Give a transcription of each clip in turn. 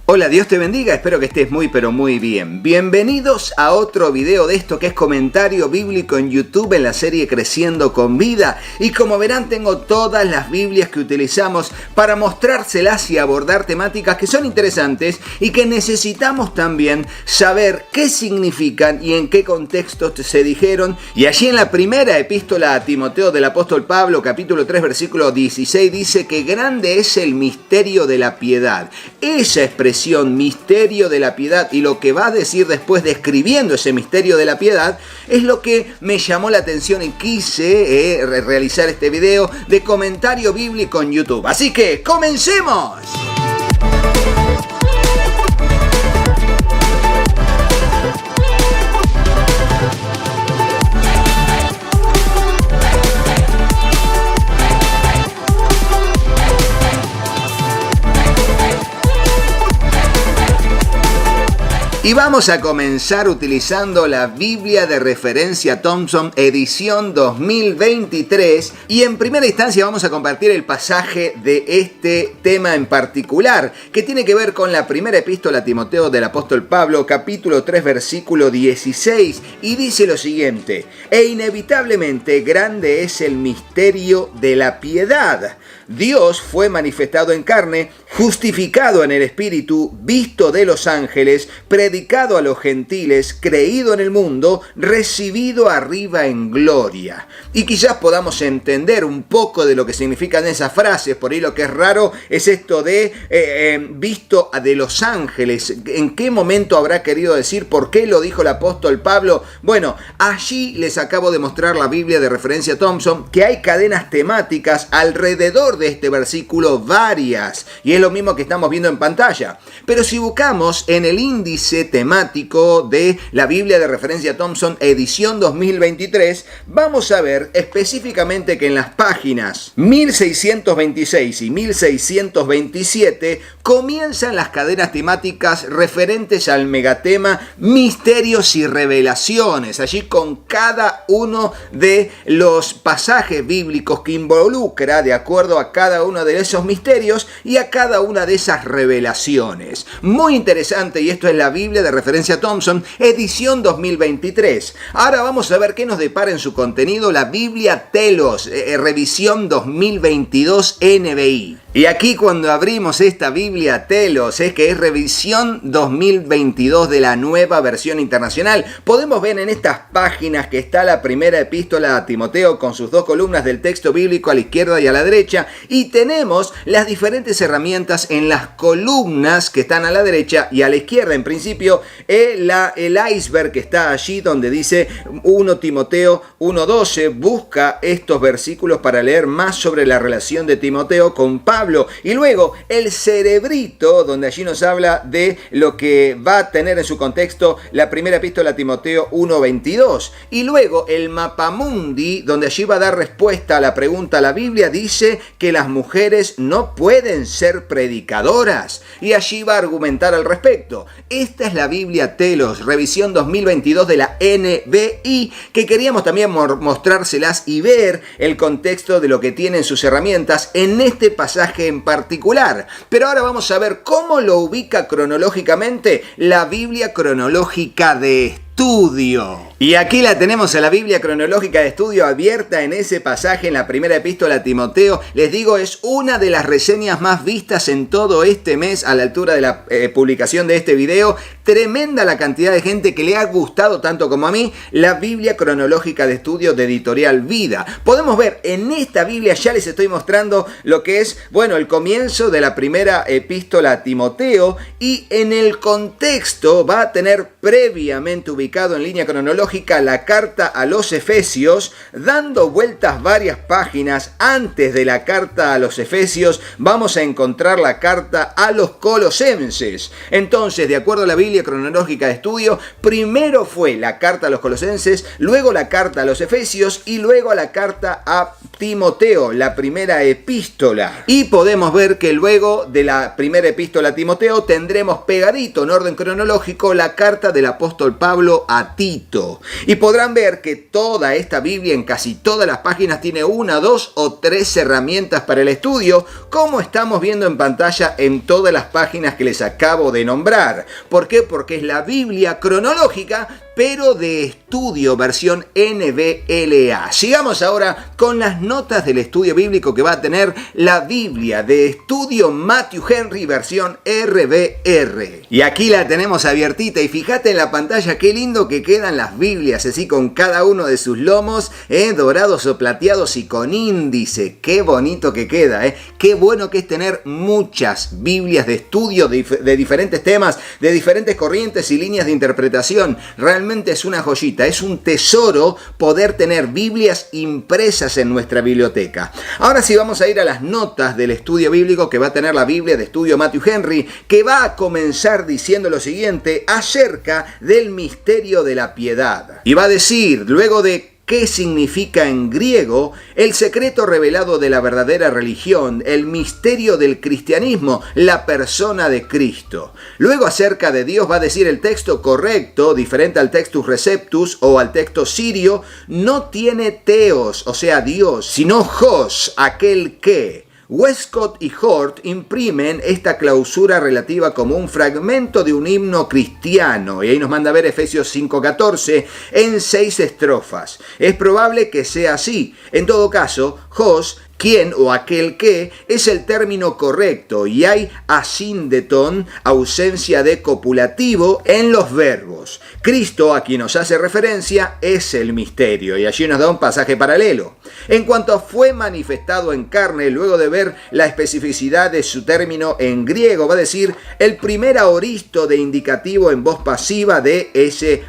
Hola, Dios te bendiga, espero que estés muy pero muy bien. Bienvenidos a otro video de esto que es comentario bíblico en YouTube en la serie Creciendo con Vida. Y como verán, tengo todas las Biblias que utilizamos para mostrárselas y abordar temáticas que son interesantes y que necesitamos también saber qué significan y en qué contextos se dijeron. Y allí en la primera epístola a Timoteo del apóstol Pablo, capítulo 3, versículo 16, dice que grande es el misterio de la piedad. Esa expresión misterio de la piedad y lo que va a decir después describiendo ese misterio de la piedad es lo que me llamó la atención y quise realizar este video de comentario bíblico en YouTube. Así que ¡comencemos! Y vamos a comenzar utilizando la Biblia de referencia Thompson, edición 2023. Y en primera instancia vamos a compartir el pasaje de este tema en particular, que tiene que ver con la primera epístola a Timoteo del apóstol Pablo, capítulo 3, versículo 16. Y dice lo siguiente: e inevitablemente grande es el misterio de la piedad. Dios fue manifestado en carne, justificado en el Espíritu, visto de los ángeles, predicado a los gentiles, creído en el mundo, recibido arriba en gloria. Y quizás podamos entender un poco de lo que significan esas frases. Por ahí lo que es raro es esto de visto de los ángeles. ¿En qué momento habrá querido decir? ¿Por qué lo dijo el apóstol Pablo? Bueno, allí les acabo de mostrar la Biblia de referencia Thompson, que hay cadenas temáticas alrededor de este versículo, varias, y es lo mismo que estamos viendo en pantalla. Pero si buscamos en el índice temático de la Biblia de referencia Thompson, edición 2023, vamos a ver específicamente que en las páginas 1626 y 1627 comienzan las cadenas temáticas referentes al megatema misterios y revelaciones, allí con cada uno de los pasajes bíblicos que involucra de acuerdo a cada uno de esos misterios y a cada una de esas revelaciones. Muy interesante, y esto es la Biblia de referencia Thompson, edición 2023. Ahora vamos a ver qué nos depara en su contenido la Biblia Telos, revisión 2022 NBI. Y aquí cuando abrimos esta Biblia Telos, es que es revisión 2022 de la nueva versión internacional. Podemos ver en estas páginas que está la primera epístola a Timoteo con sus dos columnas del texto bíblico a la izquierda y a la derecha. Y tenemos las diferentes herramientas en las columnas que están a la derecha y a la izquierda. En principio, el iceberg que está allí donde dice 1 Timoteo 1:12. Busca estos versículos para leer más sobre la relación de Timoteo con Pablo. Y luego el cerebrito, donde allí nos habla de lo que va a tener en su contexto la primera epístola a Timoteo 1:22. Y luego el mapamundi, donde allí va a dar respuesta a la pregunta. La Biblia dice que las mujeres no pueden ser predicadoras. Y allí va a argumentar al respecto. Esta es la Biblia Telos, revisión 2022 de la NBI, que queríamos también mostrárselas y ver el contexto de lo que tienen sus herramientas en este pasaje en particular. Pero ahora vamos a ver cómo lo ubica cronológicamente la Biblia cronológica de estudio. Y aquí la tenemos a la Biblia cronológica de estudio abierta en ese pasaje en la primera epístola a Timoteo. Les digo, es una de las reseñas más vistas en todo este mes a la altura de la publicación de este video. Tremenda la cantidad de gente que le ha gustado tanto como a mí la Biblia cronológica de estudio de Editorial Vida. Podemos ver en esta Biblia, ya les estoy mostrando lo que es, bueno, el comienzo de la primera epístola a Timoteo, y en el contexto va a tener previamente ubicado en línea cronológica la carta a los Efesios, dando vueltas varias páginas antes de la carta a los Efesios vamos a encontrar la carta a los Colosenses. Entonces, de acuerdo a la Biblia Biblia cronológica de estudio, primero fue la carta a los Colosenses, luego la carta a los Efesios y luego la carta a Timoteo, la primera epístola. Y podemos ver que luego de la primera epístola a Timoteo tendremos pegadito en orden cronológico la carta del apóstol Pablo a Tito. Y podrán ver que toda esta Biblia en casi todas las páginas tiene una, dos o tres herramientas para el estudio, como estamos viendo en pantalla en todas las páginas que les acabo de nombrar. ¿Por qué? Porque es la Biblia cronológica, pero de estudio, versión NBLA. Sigamos ahora con las notas del estudio bíblico que va a tener la Biblia de estudio Matthew Henry, versión RBR. Y aquí la tenemos abiertita y fíjate en la pantalla qué lindo que quedan las Biblias, así con cada uno de sus lomos, dorados o plateados y con índice. Qué bonito que queda, Qué bueno que es tener muchas Biblias de estudio de diferentes temas, de diferentes corrientes y líneas de interpretación. Realmente es una joyita, es un tesoro poder tener Biblias impresas en nuestra biblioteca. Ahora sí vamos a ir a las notas del estudio bíblico que va a tener la Biblia de estudio Matthew Henry, que va a comenzar diciendo lo siguiente acerca del misterio de la piedad. Y va a decir, luego de ¿qué significa en griego? El secreto revelado de la verdadera religión, el misterio del cristianismo, la persona de Cristo. Luego acerca de Dios va a decir el texto correcto, diferente al textus receptus o al texto sirio, no tiene teos, o sea Dios, sino hos, aquel que. Westcott y Hort imprimen esta clausura relativa como un fragmento de un himno cristiano, y ahí nos manda a ver Efesios 5:14 en 6 estrofas. Es probable que sea así. En todo caso, hos, quien o aquel que, es el término correcto y hay asíndeton, ausencia de copulativo en los verbos. Cristo, a quien nos hace referencia, es el misterio y allí nos da un pasaje paralelo. En cuanto a fue manifestado en carne, luego de ver la especificidad de su término en griego, va a decir el primer aoristo de indicativo en voz pasiva de ese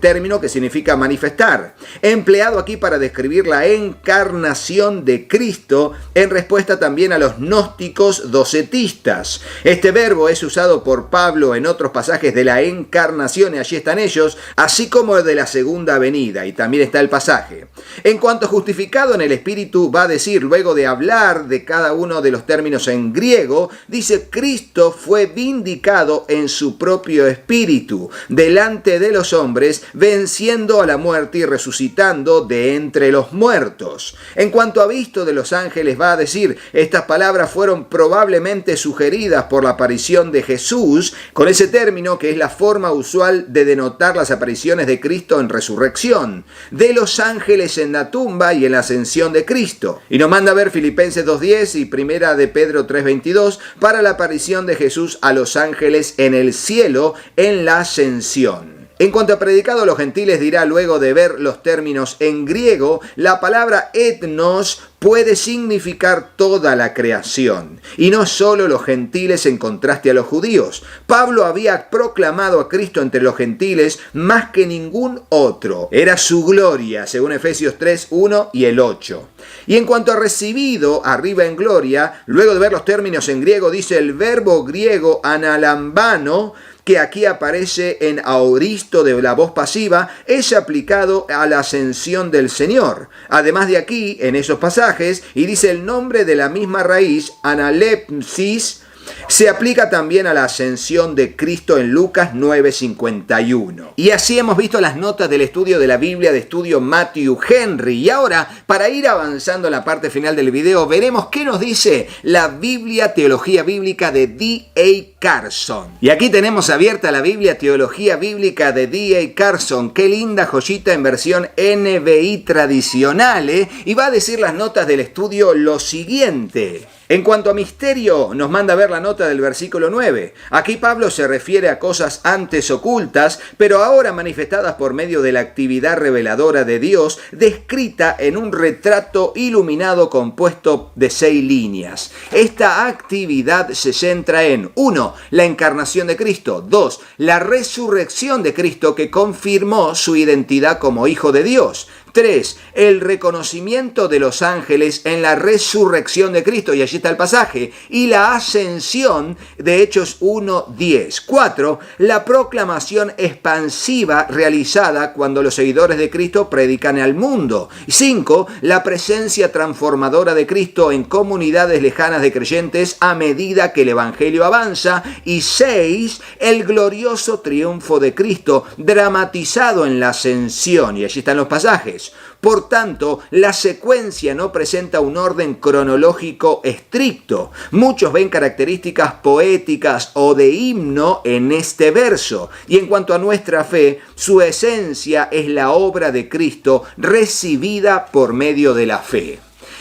término que significa manifestar, empleado aquí para describir la encarnación de Cristo en respuesta también a los gnósticos docetistas. Este verbo es usado por Pablo en otros pasajes de la encarnación, y allí están ellos, así como de la segunda venida, y también está el pasaje. En cuanto a justificado en el Espíritu, va a decir, luego de hablar de cada uno de los términos en griego, dice, Cristo fue vindicado en su propio Espíritu, delante de los hombres, venciendo a la muerte y resucitando de entre los muertos. En cuanto a visto de los ángeles, va a decir, estas palabras fueron probablemente sugeridas por la aparición de Jesús, con ese término que es la forma usual de denotar las apariciones de Cristo en resurrección, de los ángeles en la tumba y en la ascensión de Cristo. Y nos manda a ver Filipenses 2:10 y Primera de Pedro 3:22 para la aparición de Jesús a los ángeles en el cielo en la ascensión. En cuanto a predicado a los gentiles, dirá luego de ver los términos en griego, la palabra etnos puede significar toda la creación, y no solo los gentiles en contraste a los judíos. Pablo había proclamado a Cristo entre los gentiles más que ningún otro. Era su gloria, según Efesios 3:1 y el 8. Y en cuanto a recibido arriba en gloria, luego de ver los términos en griego, dice el verbo griego analambano, que aquí aparece en aoristo de la voz pasiva, es aplicado a la ascensión del Señor. Además de aquí, en esos pasajes, y dice el nombre de la misma raíz, analepsis, se aplica también a la ascensión de Cristo en Lucas 9:51. Y así hemos visto las notas del estudio de la Biblia de estudio Matthew Henry. Y ahora, para ir avanzando en la parte final del video, veremos qué nos dice la Biblia Teología Bíblica de D.A. Carson. Y aquí tenemos abierta la Biblia Teología Bíblica de D.A. Carson. Qué linda joyita en versión NBI tradicional, Y va a decir las notas del estudio lo siguiente. En cuanto a misterio, nos manda a ver la nota del versículo 9. Aquí Pablo se refiere a cosas antes ocultas, pero ahora manifestadas por medio de la actividad reveladora de Dios, descrita en un retrato iluminado compuesto de 6 líneas. Esta actividad se centra en 1. La encarnación de Cristo. 2. La resurrección de Cristo que confirmó su identidad como Hijo de Dios. 3. El reconocimiento de los ángeles en la resurrección de Cristo, y allí está el pasaje, y la ascensión de Hechos 1:10. 4. La proclamación expansiva realizada cuando los seguidores de Cristo predican al mundo. 5. La presencia transformadora de Cristo en comunidades lejanas de creyentes a medida que el Evangelio avanza. Y 6. El glorioso triunfo de Cristo dramatizado en la ascensión, y allí están los pasajes. Por tanto, la secuencia no presenta un orden cronológico estricto. Muchos ven características poéticas o de himno en este verso. Y en cuanto a nuestra fe, su esencia es la obra de Cristo recibida por medio de la fe.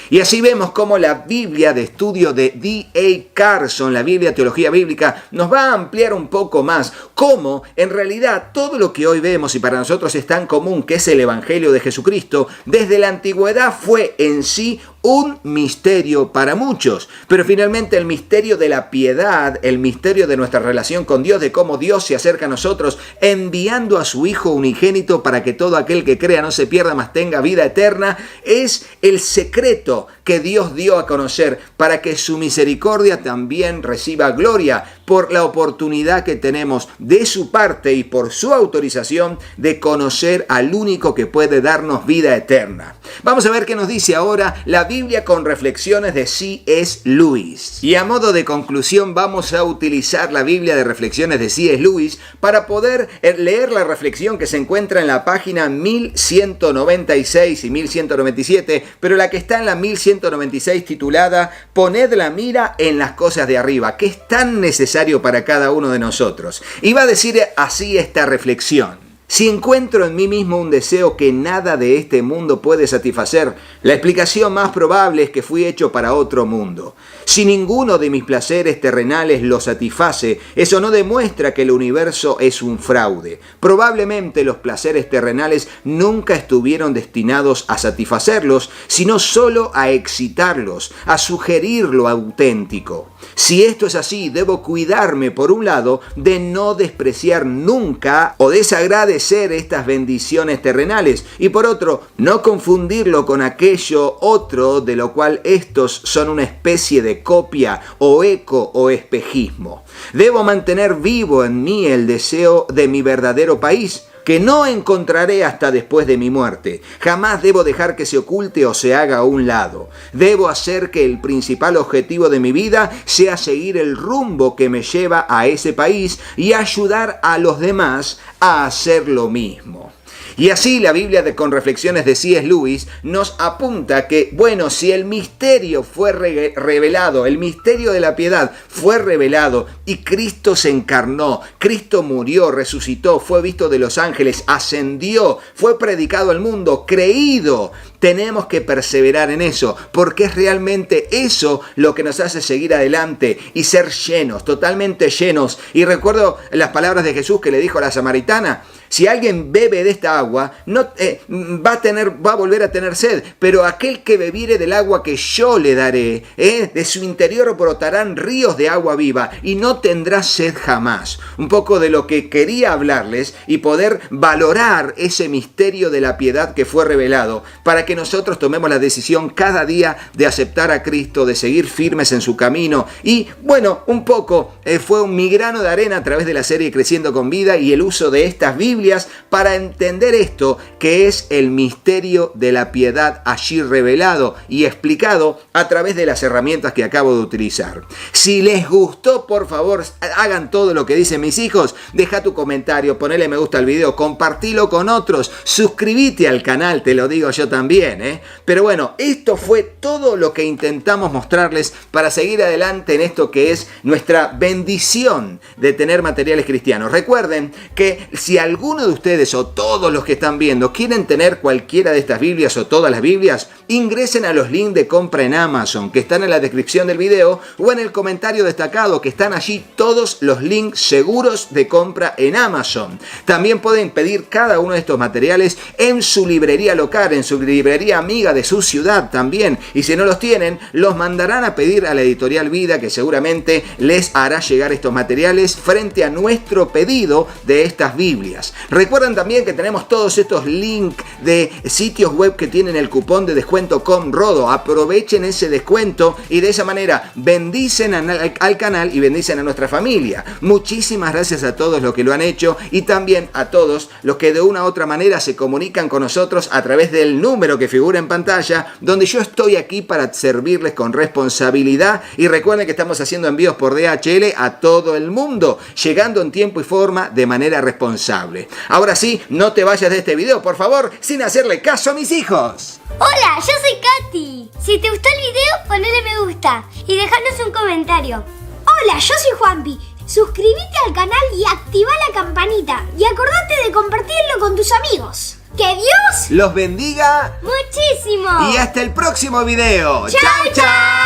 Y así vemos cómo la Biblia de estudio de D.A. Carson, la Biblia Teología Bíblica, nos va a ampliar un poco más cómo en realidad todo lo que hoy vemos y para nosotros es tan común, que es el Evangelio de Jesucristo, desde la antigüedad fue en sí un misterio para muchos, pero finalmente el misterio de la piedad, el misterio de nuestra relación con Dios, de cómo Dios se acerca a nosotros enviando a su Hijo unigénito para que todo aquel que crea no se pierda, mas tenga vida eterna, es el secreto que Dios dio a conocer para que su misericordia también reciba gloria por la oportunidad que tenemos de su parte y por su autorización de conocer al único que puede darnos vida eterna. Vamos a ver qué nos dice ahora la Biblia con reflexiones de C.S. Lewis. Y a modo de conclusión vamos a utilizar la Biblia de reflexiones de C.S. Lewis para poder leer la reflexión que se encuentra en la página 1196 y 1197, pero la que está en la 1196 titulada Poned la mira en las cosas de arriba, que es tan necesario para cada uno de nosotros. Y va a decir así esta reflexión: si encuentro en mí mismo un deseo que nada de este mundo puede satisfacer, la explicación más probable es que fui hecho para otro mundo. Si ninguno de mis placeres terrenales lo satisface, eso no demuestra que el universo es un fraude. Probablemente los placeres terrenales nunca estuvieron destinados a satisfacerlos, sino solo a excitarlos, a sugerir lo auténtico. Si esto es así, debo cuidarme, por un lado, de no despreciar nunca o desagradecer estas bendiciones terrenales, y por otro, no confundirlo con aquello otro de lo cual estos son una especie de copia o eco o espejismo. Debo mantener vivo en mí el deseo de mi verdadero país, que no encontraré hasta después de mi muerte. Jamás debo dejar que se oculte o se haga a un lado. Debo hacer que el principal objetivo de mi vida sea seguir el rumbo que me lleva a ese país y ayudar a los demás a hacer lo mismo. Y así la Biblia con reflexiones de C.S. Lewis nos apunta que, bueno, si el misterio fue revelado, el misterio de la piedad fue revelado y Cristo se encarnó, Cristo murió, resucitó, fue visto de los ángeles, ascendió, fue predicado al mundo, creído, tenemos que perseverar en eso, porque es realmente eso lo que nos hace seguir adelante y ser llenos, totalmente llenos. Y recuerdo las palabras de Jesús que le dijo a la samaritana: si alguien bebe de esta agua, no, va a volver a tener sed, pero aquel que bebiere del agua que yo le daré, de su interior brotarán ríos de agua viva y no tendrá sed jamás. Un poco de lo que quería hablarles y poder valorar ese misterio de la piedad que fue revelado, para que nosotros tomemos la decisión cada día de aceptar a Cristo, de seguir firmes en su camino. Y bueno, un poco fue mi grano de arena a través de la serie Creciendo con Vida y el uso de estas Biblias para entender esto, que es el misterio de la piedad allí revelado y explicado a través de las herramientas que acabo de utilizar. Si les gustó, por favor, hagan todo lo que dicen mis hijos. Deja tu comentario, ponele me gusta al video, compartilo con otros, suscríbete al canal, te lo digo yo también. Pero bueno, esto fue todo lo que intentamos mostrarles para seguir adelante en esto que es nuestra bendición de tener materiales cristianos. Recuerden que si alguno de ustedes o todos los que están viendo quieren tener cualquiera de estas Biblias o todas las Biblias, ingresen a los links de compra en Amazon que están en la descripción del video o en el comentario destacado, que están allí todos los links seguros de compra en Amazon. También pueden pedir cada uno de estos materiales en su librería local, en su librería librería amiga de su ciudad también. Y si no los tienen, los mandarán a pedir a la editorial Vida, que seguramente les hará llegar estos materiales frente a nuestro pedido de estas Biblias. Recuerden también que tenemos todos estos links de sitios web que tienen el cupón de descuento COMRODO. Aprovechen ese descuento y de esa manera bendicen al canal y bendicen a nuestra familia. Muchísimas gracias a todos los que lo han hecho y también a todos los que de una u otra manera se comunican con nosotros a través del número que figura en pantalla, donde yo estoy aquí para servirles con responsabilidad. Y recuerden que estamos haciendo envíos por DHL a todo el mundo, llegando en tiempo y forma de manera responsable. Ahora sí, no te vayas de este video, por favor, sin hacerle caso a mis hijos. Hola, yo soy Katy. Si te gustó el video, ponle me gusta y dejanos un comentario. Hola, yo soy Juanpi. Suscríbete al canal y activa la campanita. Y acordate de compartirlo con tus amigos. ¡Que Dios los bendiga muchísimo! Y hasta el próximo video. ¡Chao, chao!